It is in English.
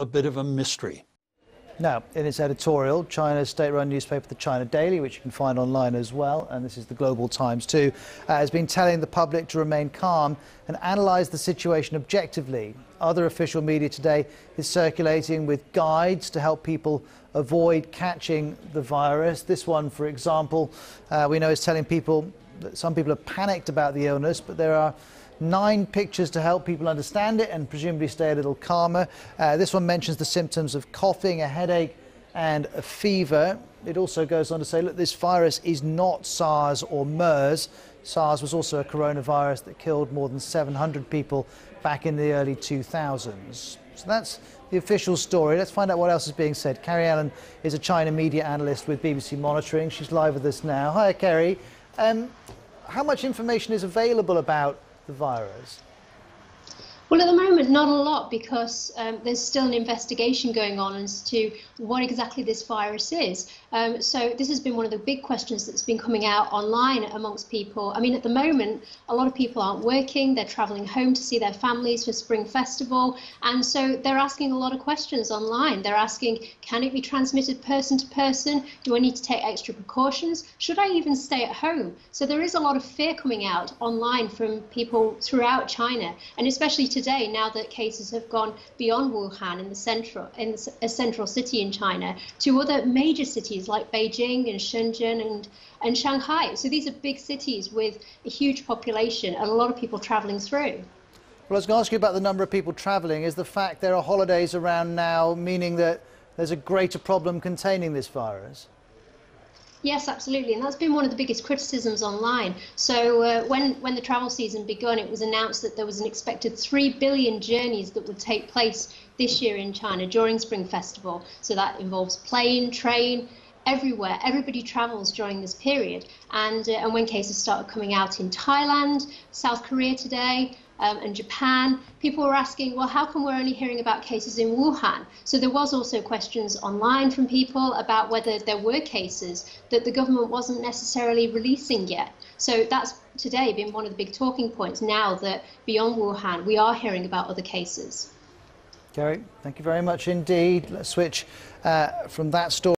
a bit of a mystery. Now, in its editorial, China's state-run newspaper, the China Daily, which you can find online as well, and this is the Global Times too, has been telling the public to remain calm and analyse the situation objectively. Other official media today is circulating with guides to help people avoid catching the virus. This one, for example, we know is telling people that some people are panicked about the illness, but there are 9 pictures to help people understand it and presumably stay a little calmer. This one mentions the symptoms of coughing, a headache and a fever. It also goes on to say, look, this virus is not SARS or MERS. SARS was also a coronavirus that killed more than 700 people back in the early 2000s. So that's the official story. Let's find out what else is being said. Kerry Allen is a China media analyst with BBC Monitoring. She's live with us now. Hi, Kerry. How much information is available about the virus? Well, at the moment, not a lot, because there's still an investigation going on as to what exactly this virus is. So this has been one of the big questions that's been coming out online amongst people. I mean, at the moment, a lot of people aren't working. They're travelling home to see their families for Spring Festival. And so they're asking a lot of questions online. They're asking, can it be transmitted person to person? Do I need to take extra precautions? Should I even stay at home? So there is a lot of fear coming out online from people throughout China, and especially today, now that cases have gone beyond Wuhan in a central city in China to other major cities like Beijing and Shenzhen and Shanghai. So these are big cities with a huge population and a lot of people travelling through. Well, I was going to ask you about the number of people travelling. Is the fact there are holidays around now meaning that there's a greater problem containing this virus? Yes, absolutely, and that's been one of the biggest criticisms online. So when the travel season begun, it was announced that there was an expected 3 billion journeys that would take place this year in China during Spring Festival. So that involves plane, train, everywhere. Everybody travels during this period. And when cases started coming out in Thailand, South Korea today, and Japan, people were asking, well, how come we're only hearing about cases in Wuhan? So there was also questions online from people about whether there were cases that the government wasn't necessarily releasing yet. So that's today been one of the big talking points, now that beyond Wuhan, we are hearing about other cases. Kerry, thank you very much indeed. Let's switch from that story.